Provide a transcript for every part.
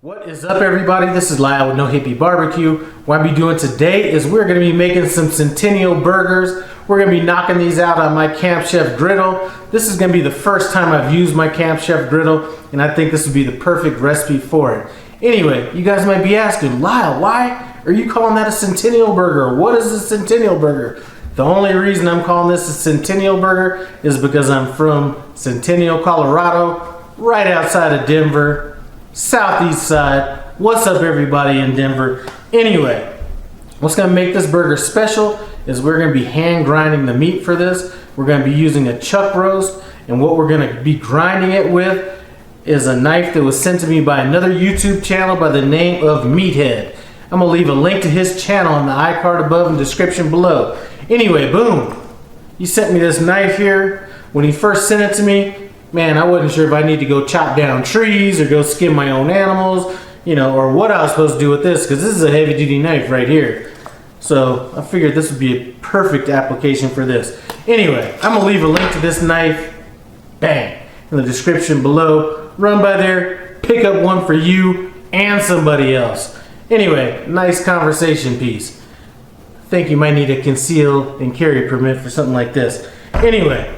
What is up, everybody? This is Lyle with No Hippie Barbecue. What I'll be doing today is we're going to be making some Centennial burgers. We're going to be knocking these out on my Camp Chef griddle. This is going to be the first time I've used my Camp Chef griddle, and I think this would be the perfect recipe for it. Anyway, you guys might be asking, Lyle, why are you calling that a Centennial burger? What is a Centennial burger? The only reason I'm calling this a Centennial burger is because I'm from Centennial, Colorado, right outside of Denver. Southeast side. What's up, everybody in Denver? Anyway, what's going to make this burger special is we're going to be hand grinding the meat for this. We're going to be using a chuck roast, and what we're going to be grinding it with is a knife that was sent to me by another YouTube channel by the name of Meathead. I'm going to leave a link to his channel in the iCard above and description below. Anyway, boom. He sent me this knife here. When he first sent it to me, man, I wasn't sure if I need to go chop down trees or go skin my own animals, you know, or what I was supposed to do with this, because this is a heavy duty knife right here. So I figured this would be a perfect application for this. Anyway, I'm going to leave a link to this knife, bang, in the description below. Run by there, pick up one for you and somebody else. Anyway, nice conversation piece. I think you might need a conceal and carry permit for something like this. Anyway,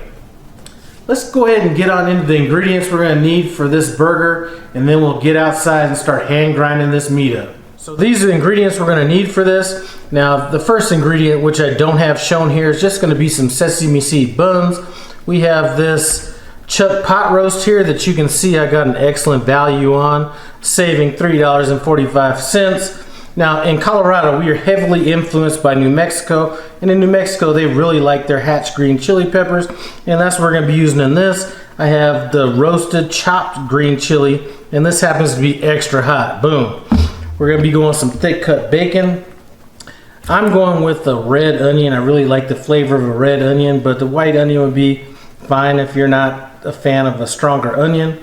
let's go ahead and get on into the ingredients we're going to need for this burger, and then we'll get outside and start hand grinding this meat up. So these are the ingredients we're going to need for this. Now, the first ingredient, which I don't have shown here, is just going to be some sesame seed buns. We have this chuck pot roast here that you can see I got an excellent value on, saving $3.45. Now, in Colorado, we are heavily influenced by New Mexico, and in New Mexico, they really like their hatch green chili peppers, and that's what we're going to be using in this. I have the roasted chopped green chili, and this happens to be extra hot. Boom. We're going to be going with some thick cut bacon. I'm going with the red onion. I really like the flavor of a red onion, but the white onion would be fine if you're not a fan of a stronger onion.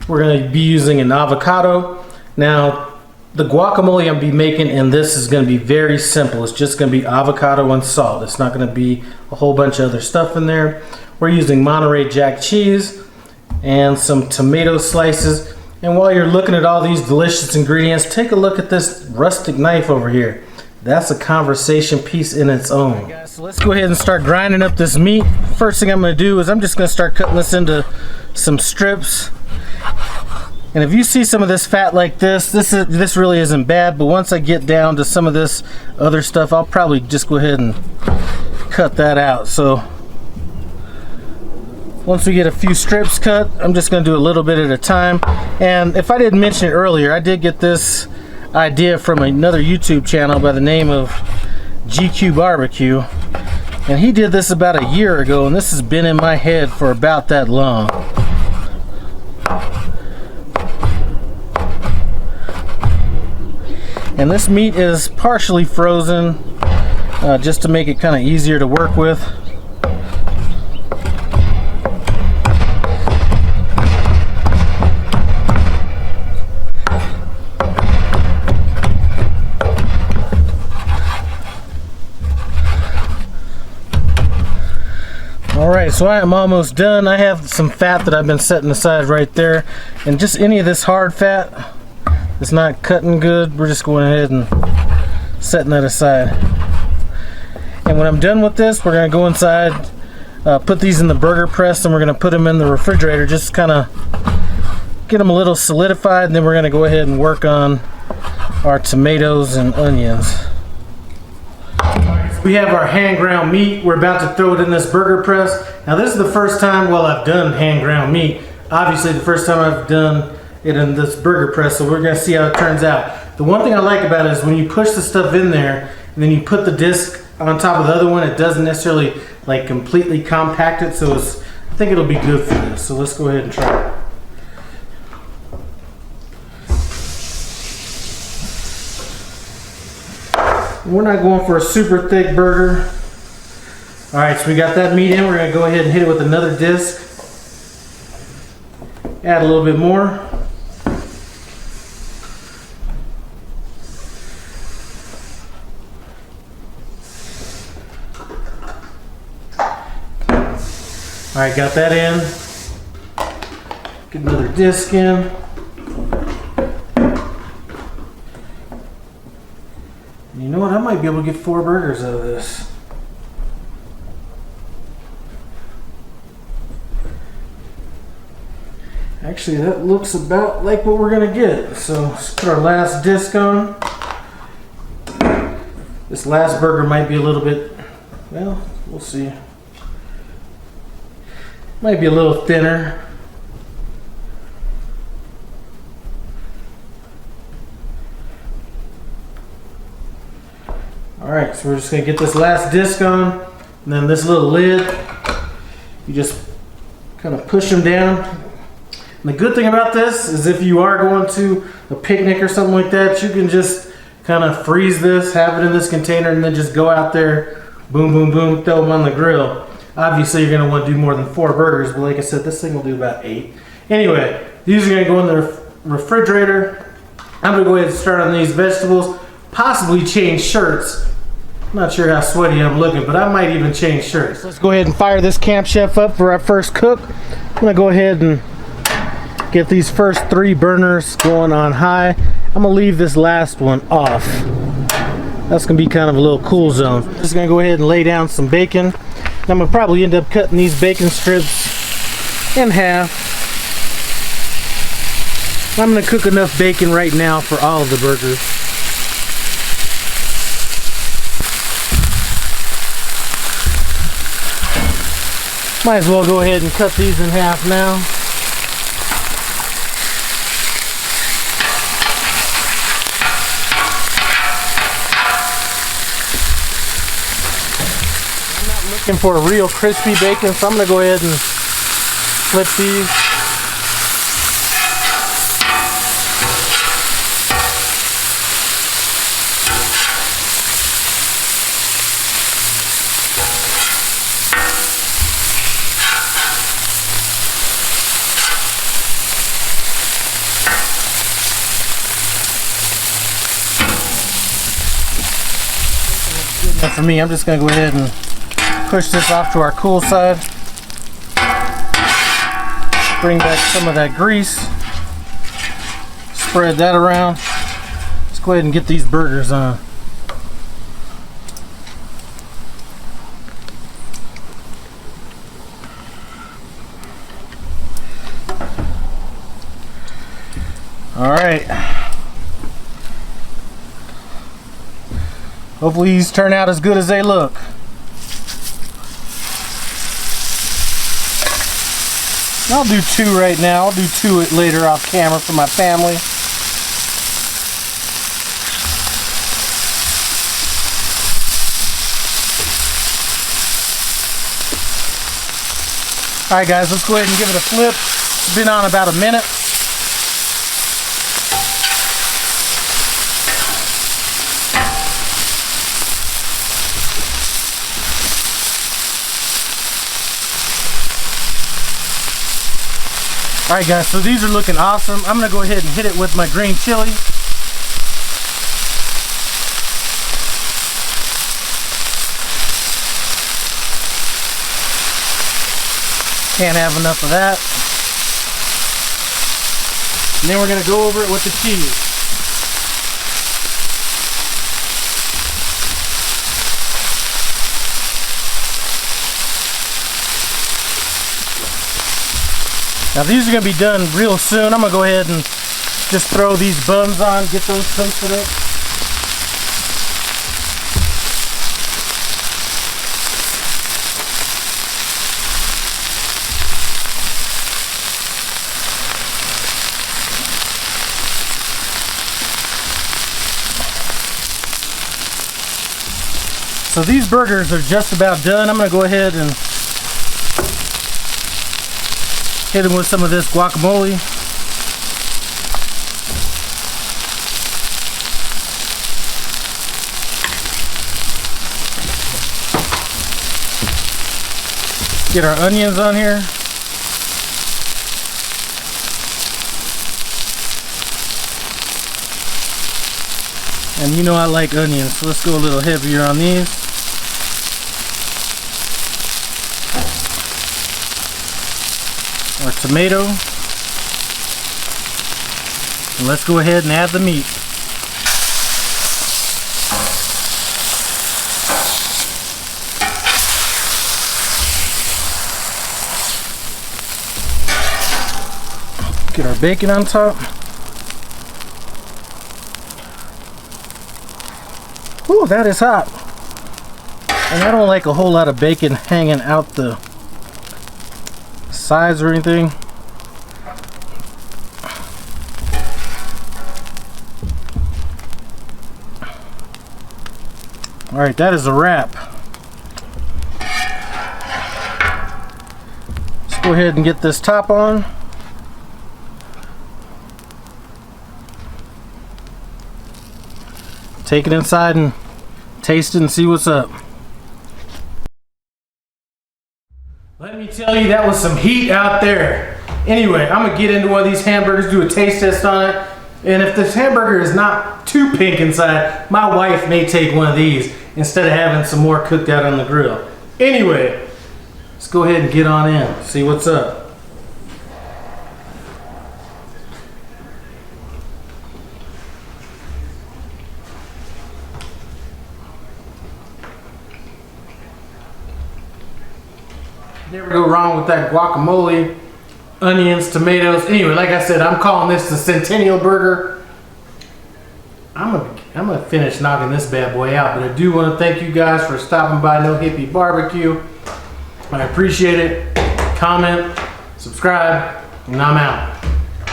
We're going to be using an avocado. Now, the guacamole I'll be making in this is going to be very simple. It's just going to be avocado and salt. It's not going to be a whole bunch of other stuff in there. We're using Monterey Jack cheese and some tomato slices. And while you're looking at all these delicious ingredients, take a look at this rustic knife over here. That's a conversation piece in its own. All right, guys, so let's go ahead and start grinding up this meat. First thing I'm going to do is I'm just going to start cutting this into some strips. And if you see some of this fat like this really isn't bad, but once I get down to some of this other stuff, I'll probably just go ahead and cut that out. So once we get a few strips cut, I'm just going to do a little bit at a time. And if I didn't mention it earlier, I did get this idea from another YouTube channel by the name of GQue Barbecue. And he did this about a year ago, and this has been in my head for about that long. And this meat is partially frozen just to make it kind of easier to work with. Alright, so I am almost done. I have some fat that I've been setting aside right there, and just any of this hard fat, it's not cutting good, we're just going ahead and setting that aside. And when I'm done with this, we're going to go inside, put these in the burger press, and we're going to put them in the refrigerator, just kind of get them a little solidified, and then we're going to go ahead and work on our tomatoes and onions. We have our hand ground meat. We're about to throw it in this burger press. Now, this is the first time, well, I've done hand ground meat. Obviously, the first time I've done it in this burger press, so we're going to see how it turns out. The one thing I like about it is when you push the stuff in there and then you put the disc on top of the other one, it doesn't necessarily like completely compact it, so I think it'll be good for this. So let's go ahead and try it. We're not going for a super thick burger. Alright, so we got that meat in. We're going to go ahead and hit it with another disc. Add a little bit more. Alright, got that in. Get another disc in. know what? I might be able to get 4 burgers out of this. Actually, that looks about like what we're gonna get. So let's put our last disc on. This last burger might be a little bit, well, we'll see. Might be a little thinner. Alright, so we're just gonna get this last disc on, and then this little lid, you just kind of push them down. And the good thing about this is if you are going to a picnic or something like that, you can just kind of freeze this, have it in this container, and then just go out there, boom, boom, boom, throw them on the grill. Obviously, you're gonna want to do more than 4 burgers, but like I said, this thing will do about 8. Anyway, these are gonna go in the refrigerator. I'm gonna go ahead and start on these vegetables, possibly change shirts. I'm not sure how sweaty I'm looking, but I might even change shirts. Let's go ahead and fire this Camp Chef up for our first cook. I'm gonna go ahead and get these first 3 burners going on high. I'm gonna leave this last one off. That's gonna be kind of a little cool zone. Just gonna go ahead and lay down some bacon. I'm gonna probably end up cutting these bacon strips in half. I'm gonna cook enough bacon right now for all of the burgers. Might as well go ahead and cut these in half now. I'm not looking for a real crispy bacon, so I'm going to go ahead and flip these. For me, I'm just going to go ahead and push this off to our cool side. Bring back some of that grease. Spread that around. Let's go ahead and get these burgers on. All right. Hopefully these turn out as good as they look. I'll do 2 right now. I'll do 2 later off camera for my family. Alright guys, let's go ahead and give it a flip. It's been on about a minute. Alright guys, so these are looking awesome. I'm going to go ahead and hit it with my green chili. Can't have enough of that. And then we're going to go over it with the cheese. Now these are going to be done real soon. I'm going to go ahead and just throw these buns on, get those toasted up. So these burgers are just about done. I'm going to go ahead and hit them with some of this guacamole. Get our onions on here. And you know I like onions, so let's go a little heavier on these. Our tomato, and let's go ahead and add the meat. Get our bacon on top. Ooh, that is hot. And I don't like a whole lot of bacon hanging out the sides or anything. Alright, that is a wrap. Let's go ahead and get this top on. Take it inside and taste it and see what's up. Let me tell you, that was some heat out there. Anyway, I'm gonna get into one of these hamburgers, do a taste test on it. And if this hamburger is not too pink inside, my wife may take one of these instead of having some more cooked out on the grill. Anyway, let's go ahead and get on in, see what's up. Never go wrong with that guacamole, onions, tomatoes. Anyway, like I said, I'm calling this the Centennial Burger. I'm gonna finish knocking this bad boy out, but I do want to thank you guys for stopping by No Hippie Barbecue. I appreciate it. Comment, subscribe, and I'm out.